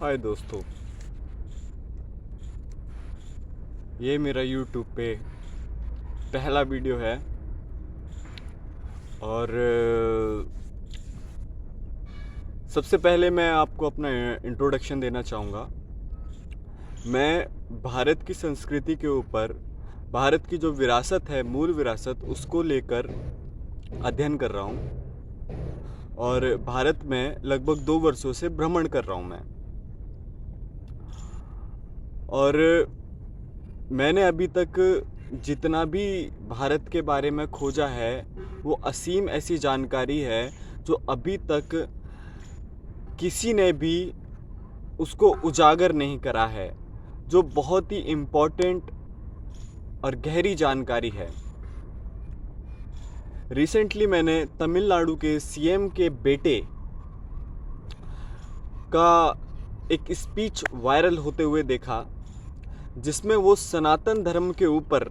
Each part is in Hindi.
हाय दोस्तों, ये मेरा YouTube पे पहला वीडियो है और सबसे पहले मैं आपको अपना इंट्रोडक्शन देना चाहूँगा। मैं भारत की संस्कृति के ऊपर, भारत की जो विरासत है, मूल विरासत, उसको लेकर अध्ययन कर रहा हूँ और भारत में लगभग 2 वर्षों से भ्रमण कर रहा हूँ मैं। और मैंने अभी तक जितना भी भारत के बारे में खोजा है वो असीम ऐसी जानकारी है जो अभी तक किसी ने भी उसको उजागर नहीं करा है, जो बहुत ही इम्पोर्टेंट और गहरी जानकारी है। रिसेंटली मैंने तमिलनाडु के सीएम के बेटे का एक स्पीच वायरल होते हुए देखा, जिसमें वो सनातन धर्म के ऊपर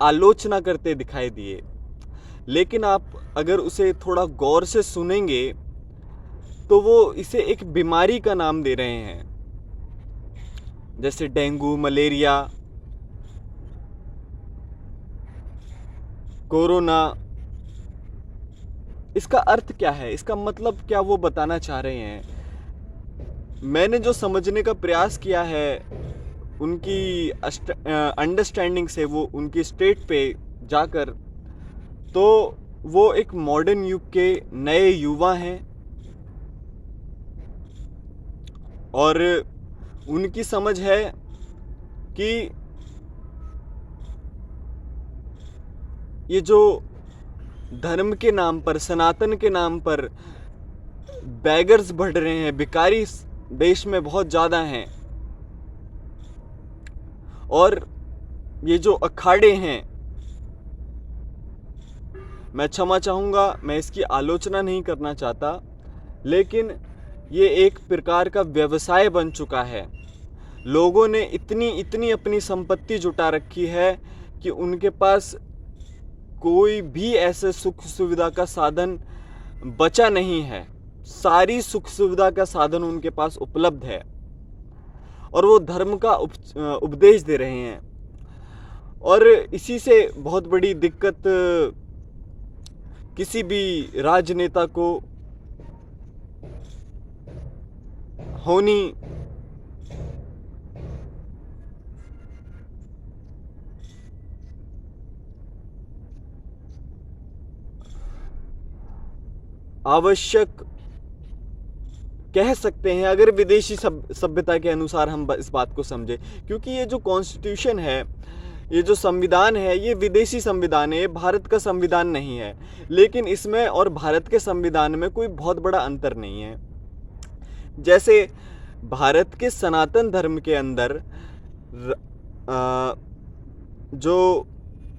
आलोचना करते दिखाई दिए। लेकिन आप अगर उसे थोड़ा गौर से सुनेंगे तो वो इसे एक बीमारी का नाम दे रहे हैं, जैसे डेंगू, मलेरिया, कोरोना। इसका अर्थ क्या है, इसका मतलब क्या वो बताना चाह रहे हैं? मैंने जो समझने का प्रयास किया है उनकी अंडरस्टैंडिंग से, वो उनकी स्टेट पे जाकर, तो वो एक मॉडर्न युग के नए युवा हैं और उनकी समझ है कि ये जो धर्म के नाम पर, सनातन के नाम पर बैगर्स बढ़ रहे हैं, भिखारी देश में बहुत ज़्यादा हैं, और ये जो अखाड़े हैं, मैं क्षमा चाहूँगा, मैं इसकी आलोचना नहीं करना चाहता, लेकिन ये एक प्रकार का व्यवसाय बन चुका है। लोगों ने इतनी अपनी संपत्ति जुटा रखी है कि उनके पास कोई भी ऐसे सुख सुविधा का साधन बचा नहीं है। सारी सुख सुविधा का साधन उनके पास उपलब्ध है और वो धर्म का उपदेश दे रहे हैं। और इसी से बहुत बड़ी दिक्कत किसी भी राजनेता को होनी आवश्यक कह सकते हैं, अगर विदेशी सभ्यता के अनुसार हम इस बात को समझे। क्योंकि ये जो कॉन्स्टिट्यूशन है, ये जो संविधान है, ये विदेशी संविधान है, ये भारत का संविधान नहीं है। लेकिन इसमें और भारत के संविधान में कोई बहुत बड़ा अंतर नहीं है। जैसे भारत के सनातन धर्म के अंदर जो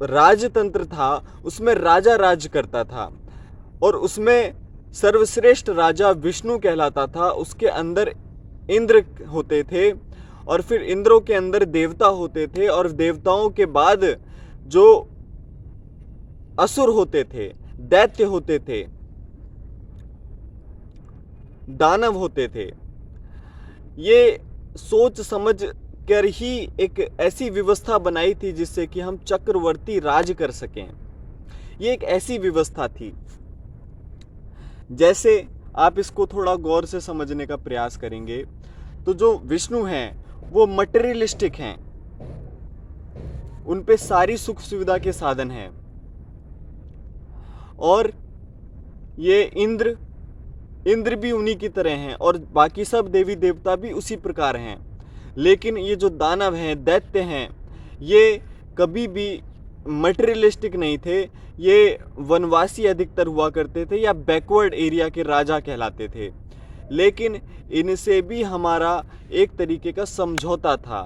राजतंत्र था, उसमें राजा राज करता था और उसमें सर्वश्रेष्ठ राजा विष्णु कहलाता था। उसके अंदर इंद्र होते थे और फिर इंद्रों के अंदर देवता होते थे, और देवताओं के बाद जो असुर होते थे, दैत्य होते थे, दानव होते थे। ये सोच समझ कर ही एक ऐसी व्यवस्था बनाई थी जिससे कि हम चक्रवर्ती राज कर सकें। ये एक ऐसी व्यवस्था थी। जैसे आप इसको थोड़ा गौर से समझने का प्रयास करेंगे तो जो विष्णु हैं वो मटेरियलिस्टिक हैं, उन पे सारी सुख सुविधा के साधन हैं। और ये इंद्र भी उन्हीं की तरह हैं और बाकी सब देवी देवता भी उसी प्रकार हैं। लेकिन ये जो दानव हैं, दैत्य हैं, ये कभी भी मटेरियलिस्टिक नहीं थे। ये वनवासी अधिकतर हुआ करते थे या बैकवर्ड एरिया के राजा कहलाते थे। लेकिन इनसे भी हमारा एक तरीके का समझौता था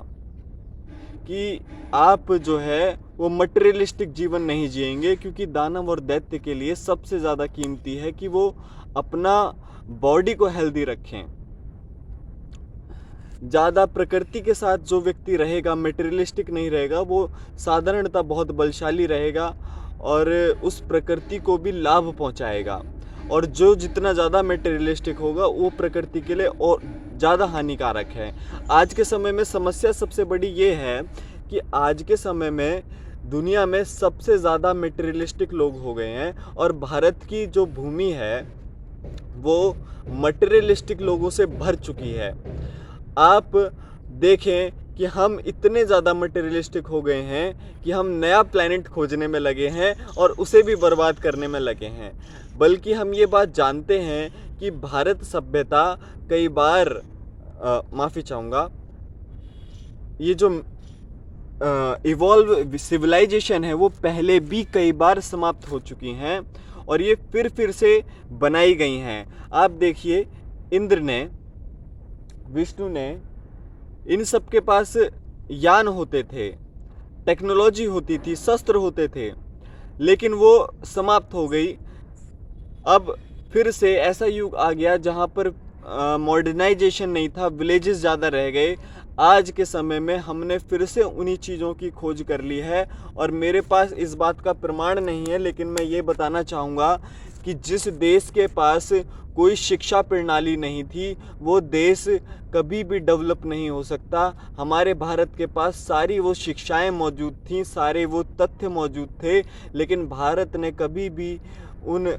कि आप जो है वो मटेरियलिस्टिक जीवन नहीं जिएंगे, क्योंकि दानव और दैत्य के लिए सबसे ज़्यादा कीमती है कि वो अपना बॉडी को हेल्दी रखें। ज़्यादा प्रकृति के साथ जो व्यक्ति रहेगा, मटेरियलिस्टिक नहीं रहेगा, वो साधारणतः बहुत बलशाली रहेगा और उस प्रकृति को भी लाभ पहुंचाएगा। और जो जितना ज़्यादा मटेरियलिस्टिक होगा वो प्रकृति के लिए और ज़्यादा हानिकारक है। आज के समय में समस्या सबसे बड़ी ये है कि आज के समय में दुनिया में सबसे ज़्यादा मटेरियलिस्टिक लोग हो गए हैं और भारत की जो भूमि है वो मटेरियलिस्टिक लोगों से भर चुकी है। आप देखें कि हम इतने ज़्यादा मटेरियलिस्टिक हो गए हैं कि हम नया प्लैनेट खोजने में लगे हैं और उसे भी बर्बाद करने में लगे हैं। बल्कि हम ये बात जानते हैं कि भारत सभ्यता कई बार माफ़ी चाहूँगा, ये जो इवॉल्व सिविलाइजेशन है वो पहले भी कई बार समाप्त हो चुकी हैं और ये फिर से बनाई गई हैं। आप देखिए, इंद्र ने, विष्णु ने, इन सब के पास यान होते थे, टेक्नोलॉजी होती थी, शस्त्र होते थे, लेकिन वो समाप्त हो गई। अब फिर से ऐसा युग आ गया जहाँ पर मॉडर्नाइजेशन नहीं था, विलेजेस ज़्यादा रह गए। आज के समय में हमने फिर से उन्हीं चीज़ों की खोज कर ली है और मेरे पास इस बात का प्रमाण नहीं है, लेकिन मैं ये बताना चाहूँगा कि जिस देश के पास कोई शिक्षा प्रणाली नहीं थी वो देश कभी भी डेवलप नहीं हो सकता। हमारे भारत के पास सारी वो शिक्षाएं मौजूद थीं, सारे वो तथ्य मौजूद थे, लेकिन भारत ने कभी भी उन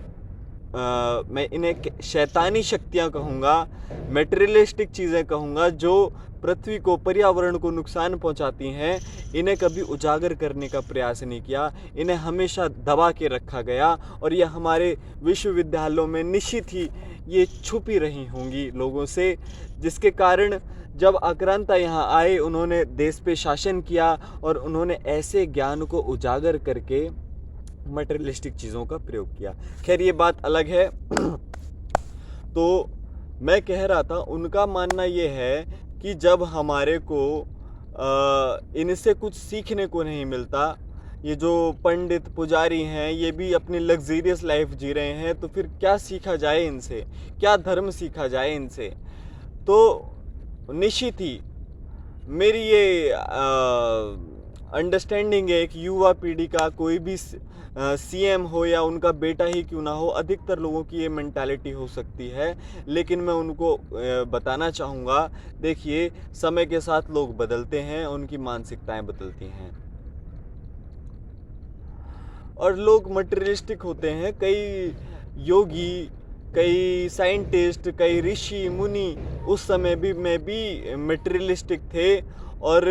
मैं इन्हें शैतानी शक्तियां कहूँगा, मेटेरियलिस्टिक चीज़ें कहूँगा, जो पृथ्वी को, पर्यावरण को नुकसान पहुंचाती हैं, इन्हें कभी उजागर करने का प्रयास नहीं किया। इन्हें हमेशा दबा के रखा गया और ये हमारे विश्वविद्यालयों में निश्चित ही ये छुपी रही होंगी लोगों से, जिसके कारण जब आक्रांता यहाँ आए उन्होंने देश पे शासन किया और उन्होंने ऐसे ज्ञान को उजागर करके मटेरियलिस्टिक चीज़ों का प्रयोग किया। खैर ये बात अलग है। तो मैं कह रहा था, उनका मानना ये है कि जब हमारे को इनसे कुछ सीखने को नहीं मिलता, ये जो पंडित पुजारी हैं ये भी अपनी लग्जरियस लाइफ जी रहे हैं, तो फिर क्या सीखा जाए इनसे, क्या धर्म सीखा जाए इनसे। तो निश्चित ही मेरी ये अंडरस्टैंडिंग है कि युवा पीढ़ी का कोई भी सीएम हो या उनका बेटा ही क्यों ना हो, अधिकतर लोगों की ये मेंटालिटी हो सकती है। लेकिन मैं उनको बताना चाहूँगा, देखिए समय के साथ लोग बदलते हैं, उनकी मानसिकताएं बदलती हैं और लोग मटेरियलिस्टिक होते हैं। कई योगी, कई साइंटिस्ट, कई ऋषि मुनि उस समय भी में भी मटेरियलिस्टिक थे और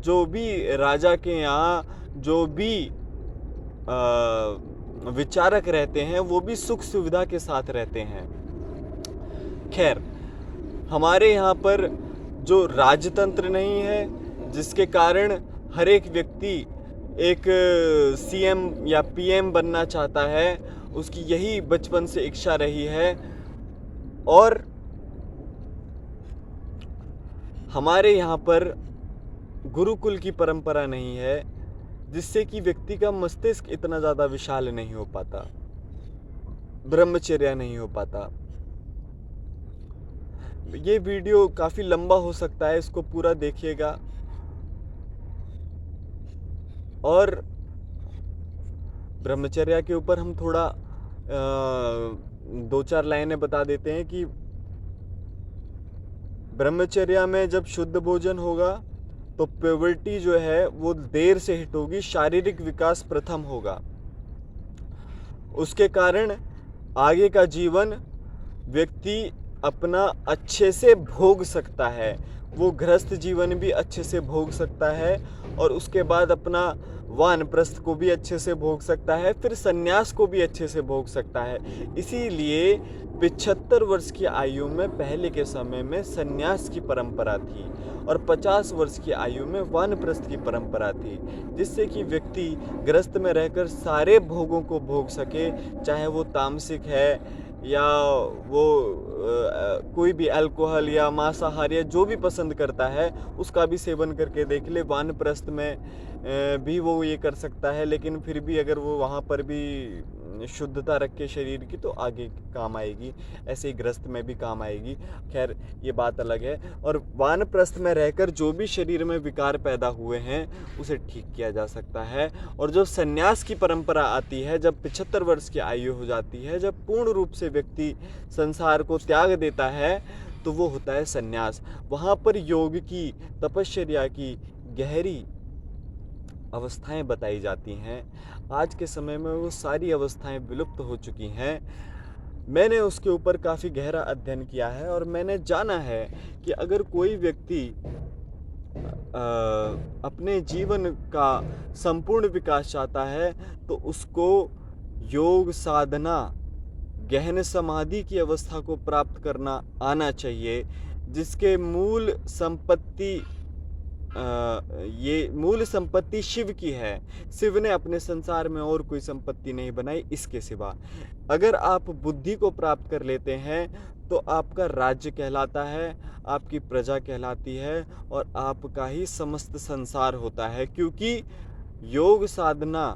जो भी राजा के यहाँ जो भी विचारक रहते हैं वो भी सुख सुविधा के साथ रहते हैं। खैर, हमारे यहाँ पर जो राजतंत्र नहीं है, जिसके कारण हर एक व्यक्ति एक सीएम या पीएम बनना चाहता है, उसकी यही बचपन से इच्छा रही है। और हमारे यहाँ पर गुरुकुल की परंपरा नहीं है, जिससे कि व्यक्ति का मस्तिष्क इतना ज़्यादा विशाल नहीं हो पाता, ब्रह्मचर्या नहीं हो पाता। ये वीडियो काफ़ी लंबा हो सकता है, इसको पूरा देखिएगा और ब्रह्मचर्या के ऊपर हम थोड़ा 2-4 लाइनें बता देते हैं कि ब्रह्मचर्या में जब शुद्ध भोजन होगा तो प्यूबर्टी जो है वो देर से हिट होगी, शारीरिक विकास प्रथम होगा। उसके कारण आगे का जीवन व्यक्ति अपना अच्छे से भोग सकता है, वो गृहस्थ जीवन भी अच्छे से भोग सकता है और उसके बाद अपना वानप्रस्थ को भी अच्छे से भोग सकता है, फिर सन्यास को भी अच्छे से भोग सकता है। इसीलिए 75 वर्ष की आयु में पहले के समय में सन्यास की परंपरा थी और 50 वर्ष की आयु में वानप्रस्थ की परंपरा थी, जिससे कि व्यक्ति गृहस्थ में रहकर सारे भोगों को भोग सके, चाहे वो तामसिक है या वो कोई भी अल्कोहल या मांसाहार या जो भी पसंद करता है उसका भी सेवन करके देख ले। वानप्रस्थ में भी वो ये कर सकता है, लेकिन फिर भी अगर वो वहाँ पर भी शुद्धता रख के शरीर की तो आगे काम आएगी, ऐसे ही गृहस्थ में भी काम आएगी। खैर ये बात अलग है। और वानप्रस्थ में रहकर जो भी शरीर में विकार पैदा हुए हैं उसे ठीक किया जा सकता है। और जब सन्यास की परंपरा आती है, जब 75 वर्ष की आयु हो जाती है, जब पूर्ण रूप से व्यक्ति संसार को त्याग देता है, तो वो होता है संन्यास। वहाँ पर योग की, तपश्चर्या की गहरी अवस्थाएं बताई जाती हैं। आज के समय में वो सारी अवस्थाएं विलुप्त हो चुकी हैं। मैंने उसके ऊपर काफ़ी गहरा अध्ययन किया है और मैंने जाना है कि अगर कोई व्यक्ति अपने जीवन का संपूर्ण विकास चाहता है तो उसको योग साधना, गहन समाधि की अवस्था को प्राप्त करना आना चाहिए, जिसके मूल संपत्ति ये मूल संपत्ति शिव की है। शिव ने अपने संसार में और कोई संपत्ति नहीं बनाई इसके सिवा। अगर आप बुद्धि को प्राप्त कर लेते हैं तो आपका राज्य कहलाता है, आपकी प्रजा कहलाती है और आपका ही समस्त संसार होता है, क्योंकि योग साधना,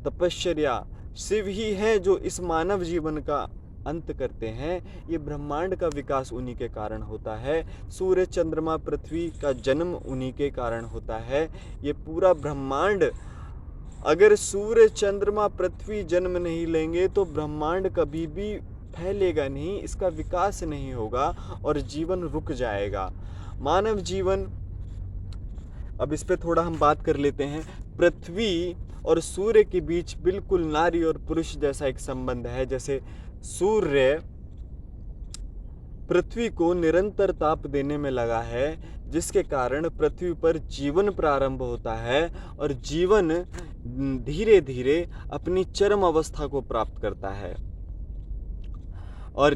तपश्चर्या शिव ही है जो इस मानव जीवन का अंत करते हैं। ये ब्रह्मांड का विकास उन्हीं के कारण होता है। सूर्य, चंद्रमा, पृथ्वी का जन्म उन्हीं के कारण होता है। ये पूरा ब्रह्मांड, अगर सूर्य, चंद्रमा, पृथ्वी जन्म नहीं लेंगे तो ब्रह्मांड कभी भी फैलेगा नहीं, इसका विकास नहीं होगा और जीवन रुक जाएगा। मानव जीवन, अब इस पे थोड़ा हम बात कर लेते हैं। पृथ्वी और सूर्य के बीच बिल्कुल नारी और पुरुष जैसा एक संबंध है। जैसे सूर्य पृथ्वी को निरंतर ताप देने में लगा है, जिसके कारण पृथ्वी पर जीवन प्रारंभ होता है और जीवन धीरे धीरे अपनी चरम अवस्था को प्राप्त करता है। और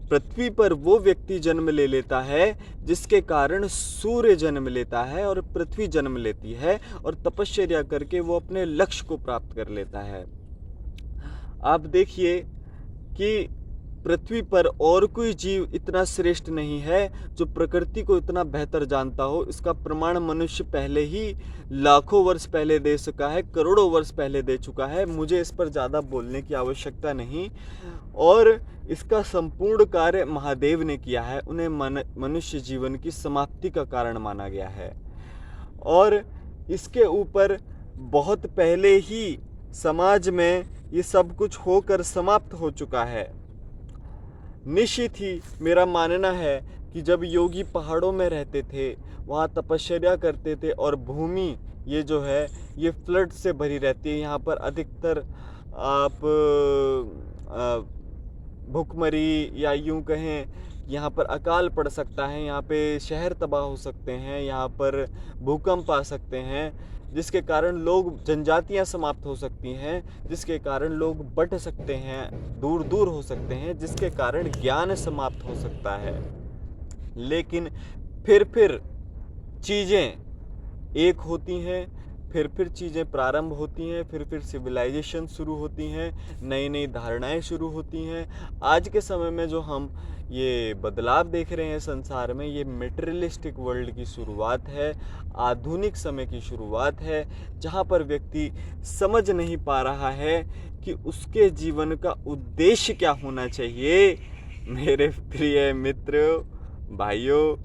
पृथ्वी पर वो व्यक्ति जन्म ले लेता है जिसके कारण सूर्य जन्म लेता है और पृथ्वी जन्म लेती है और तपश्चर्या करके वो अपने लक्ष्य को प्राप्त कर लेता है। आप देखिए कि पृथ्वी पर और कोई जीव इतना श्रेष्ठ नहीं है जो प्रकृति को इतना बेहतर जानता हो। इसका प्रमाण मनुष्य पहले ही लाखों वर्ष पहले दे चुका है, करोड़ों वर्ष पहले दे चुका है। मुझे इस पर ज़्यादा बोलने की आवश्यकता नहीं। और इसका संपूर्ण कार्य महादेव ने किया है। उन्हें मनुष्य जीवन की समाप्ति का कारण माना गया है और इसके ऊपर बहुत पहले ही समाज में ये सब कुछ होकर समाप्त हो चुका है। निश्चित ही मेरा मानना है कि जब योगी पहाड़ों में रहते थे, वहाँ तपश्चर्या करते थे और भूमि ये जो है ये फ्लड से भरी रहती है। यहाँ पर अधिकतर आप भूखमरी या यूं कहें यहाँ पर अकाल पड़ सकता है, यहाँ पे शहर तबाह हो सकते हैं, यहाँ पर भूकंप आ सकते हैं, जिसके कारण लोग, जनजातियाँ समाप्त हो सकती हैं, जिसके कारण लोग बट सकते हैं, दूर दूर हो सकते हैं, जिसके कारण ज्ञान समाप्त हो सकता है। लेकिन फिर चीज़ें एक होती हैं, फिर चीज़ें प्रारंभ होती हैं, फिर सिविलाइजेशन शुरू होती हैं, नई नई धारणाएं शुरू होती हैं। आज के समय में जो हम ये बदलाव देख रहे हैं संसार में, ये मटेरियलिस्टिक वर्ल्ड की शुरुआत है, आधुनिक समय की शुरुआत है, जहाँ पर व्यक्ति समझ नहीं पा रहा है कि उसके जीवन का उद्देश्य क्या होना चाहिए। मेरे प्रिय मित्रों, भाइयों,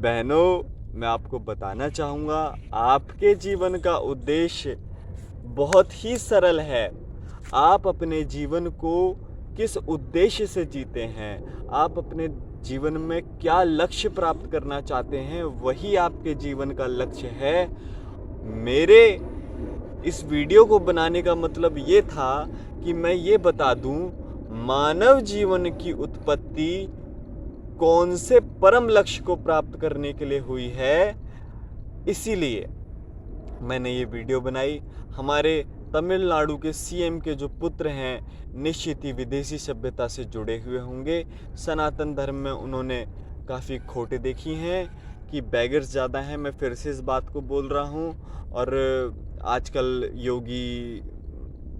बहनों, मैं आपको बताना चाहूँगा, आपके जीवन का उद्देश्य बहुत ही सरल है। आप अपने जीवन को किस उद्देश्य से जीते हैं, आप अपने जीवन में क्या लक्ष्य प्राप्त करना चाहते हैं, वही आपके जीवन का लक्ष्य है। मेरे इस वीडियो को बनाने का मतलब ये था कि मैं ये बता दूं, मानव जीवन की उत्पत्ति कौन से परम लक्ष्य को प्राप्त करने के लिए हुई है, इसीलिए मैंने ये वीडियो बनाई। हमारे तमिलनाडु के सीएम के जो पुत्र हैं, निश्चित ही विदेशी सभ्यता से जुड़े हुए होंगे। सनातन धर्म में उन्होंने काफ़ी खोटें देखी हैं कि बैगर्स ज़्यादा हैं। मैं फिर से इस बात को बोल रहा हूँ। और आजकल योगी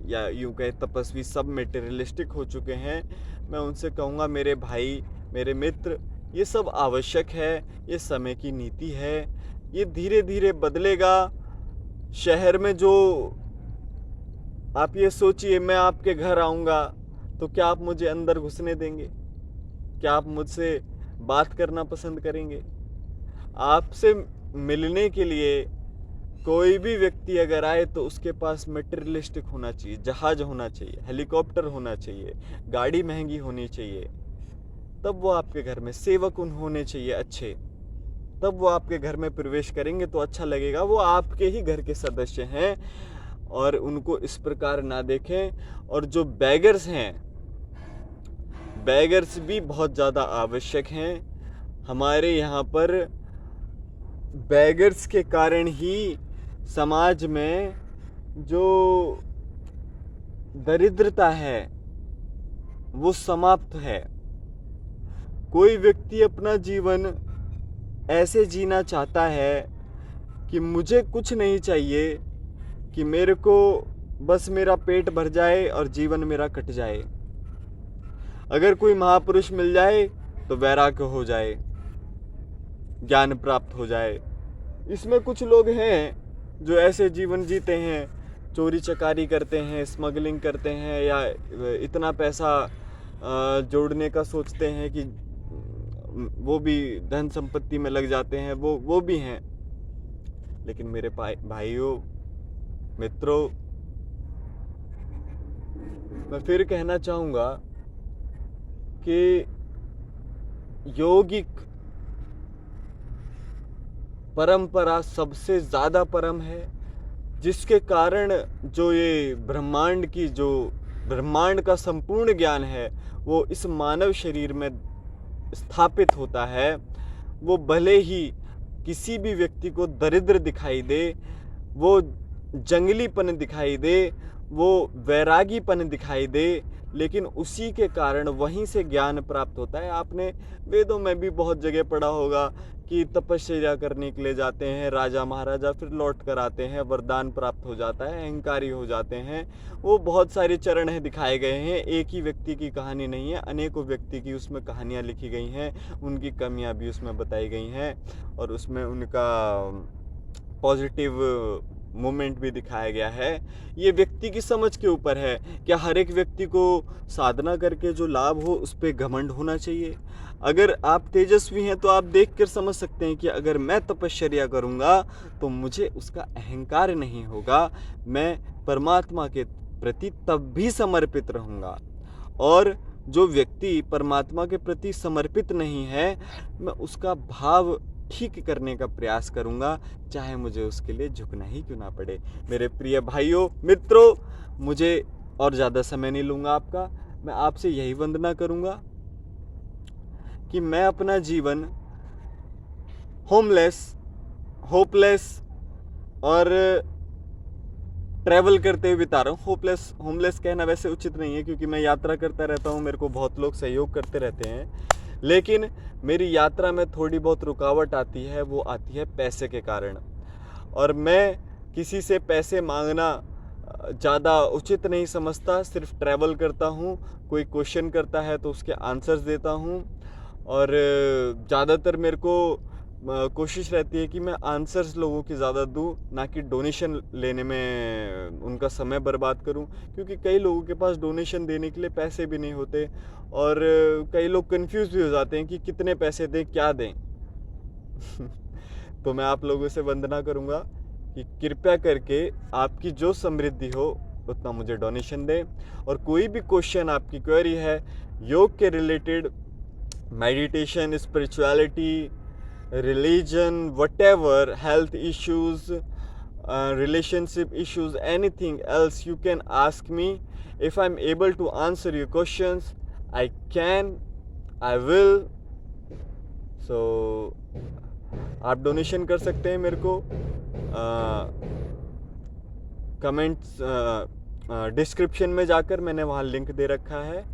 या यूँ कहे तपस्वी सब मटेरियलिस्टिक हो चुके हैं। मैं उनसे कहूँगा, मेरे भाई, मेरे मित्र, ये सब आवश्यक है, ये समय की नीति है, ये धीरे धीरे बदलेगा। शहर में जो आप ये सोचिए, मैं आपके घर आऊँगा तो क्या आप मुझे अंदर घुसने देंगे? क्या आप मुझसे बात करना पसंद करेंगे? आपसे मिलने के लिए कोई भी व्यक्ति अगर आए तो उसके पास मटेरियलिस्टिक होना चाहिए, जहाज होना चाहिए, हेलीकॉप्टर होना चाहिए, गाड़ी महंगी होनी चाहिए। तब वो आपके घर में सेवक होने चाहिए अच्छे, तब वो आपके घर में प्रवेश करेंगे तो अच्छा लगेगा। वो आपके ही घर के सदस्य हैं और उनको इस प्रकार ना देखें। और जो बैगर्स हैं, बैगर्स भी बहुत ज़्यादा आवश्यक हैं हमारे यहाँ पर। बैगर्स के कारण ही समाज में जो दरिद्रता है वो समाप्त है। कोई व्यक्ति अपना जीवन ऐसे जीना चाहता है कि मुझे कुछ नहीं चाहिए, कि मेरे को बस मेरा पेट भर जाए और जीवन मेरा कट जाए। अगर कोई महापुरुष मिल जाए तो वैराग्य हो जाए, ज्ञान प्राप्त हो जाए। इसमें कुछ लोग हैं जो ऐसे जीवन जीते हैं, चोरी चकारी करते हैं, स्मगलिंग करते हैं, या इतना पैसा जोड़ने का सोचते हैं कि वो भी धन संपत्ति में लग जाते हैं, वो भी हैं। लेकिन मेरे भाइयों, मित्रों, मैं फिर कहना चाहूँगा कि योगिक परंपरा सबसे ज़्यादा परम है, जिसके कारण जो ये ब्रह्मांड का संपूर्ण ज्ञान है वो इस मानव शरीर में स्थापित होता है। वो भले ही किसी भी व्यक्ति को दरिद्र दिखाई दे, वो जंगलीपन दिखाई दे, वो वैरागीपन दिखाई दे, लेकिन उसी के कारण वहीं से ज्ञान प्राप्त होता है। आपने वेदों में भी बहुत जगह पढ़ा होगा कि तपस्या करने के लिए जाते हैं राजा महाराजा, फिर लौट कर आते हैं, वरदान प्राप्त हो जाता है, अहंकारी हो जाते हैं। वो बहुत सारे चरण हैं दिखाए गए हैं। एक ही व्यक्ति की कहानी नहीं है, अनेकों व्यक्ति की उसमें कहानियाँ लिखी गई हैं, उनकी कमियाँ भी उसमें बताई गई हैं और उसमें उनका पॉजिटिव मोमेंट भी दिखाया गया है। ये व्यक्ति की समझ के ऊपर है। क्या हर एक व्यक्ति को साधना करके जो लाभ हो उस पर घमंड होना चाहिए? अगर आप तेजस्वी हैं तो आप देख कर समझ सकते हैं कि अगर मैं तपश्चर्या करूंगा तो मुझे उसका अहंकार नहीं होगा, मैं परमात्मा के प्रति तब भी समर्पित रहूंगा। और जो व्यक्ति परमात्मा के प्रति समर्पित नहीं है, मैं उसका भाव ठीक करने का प्रयास करूंगा, चाहे मुझे उसके लिए झुकना ही क्यों ना पड़े। मेरे प्रिय भाइयों, मित्रों, मुझे और ज़्यादा समय नहीं लूँगा आपका। मैं आपसे यही वंदना करूंगा कि मैं अपना जीवन होपलेस और ट्रैवल करते हुए बिता रहा हूँ। होमलेस कहना वैसे उचित नहीं है, क्योंकि मैं यात्रा करता रहता हूँ, मेरे को बहुत लोग सहयोग करते रहते हैं। लेकिन मेरी यात्रा में थोड़ी बहुत रुकावट आती है, वो आती है पैसे के कारण। और मैं किसी से पैसे मांगना ज़्यादा उचित नहीं समझता। सिर्फ ट्रैवल करता हूँ, कोई क्वेश्चन करता है तो उसके आंसर्स देता हूँ, और ज़्यादातर मेरे को कोशिश रहती है कि मैं आंसर्स लोगों की ज़्यादा दूं, ना कि डोनेशन लेने में उनका समय बर्बाद करूं। क्योंकि कई लोगों के पास डोनेशन देने के लिए पैसे भी नहीं होते, और कई लोग कंफ्यूज भी हो जाते हैं कि कितने पैसे दें, क्या दें। तो मैं आप लोगों से वंदना करूंगा कि कृपया करके आपकी जो समृद्धि हो उतना मुझे डोनेशन दें। और कोई भी क्वेश्चन, आपकी क्वेरी है योग के related, meditation, spirituality, religion, whatever, health issues, relationship issues, anything else, you can ask me. If I'm able to answer your questions, I can, I will. So आप डोनेशन कर सकते हैं मेरे को। कमेंट्स डिस्क्रिप्शन में जाकर मैंने वहाँ लिंक दे रखा है।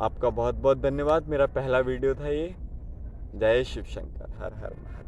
आपका बहुत बहुत धन्यवाद। मेरा पहला वीडियो था ये। जय शिव शंकर, हर हर महादेव।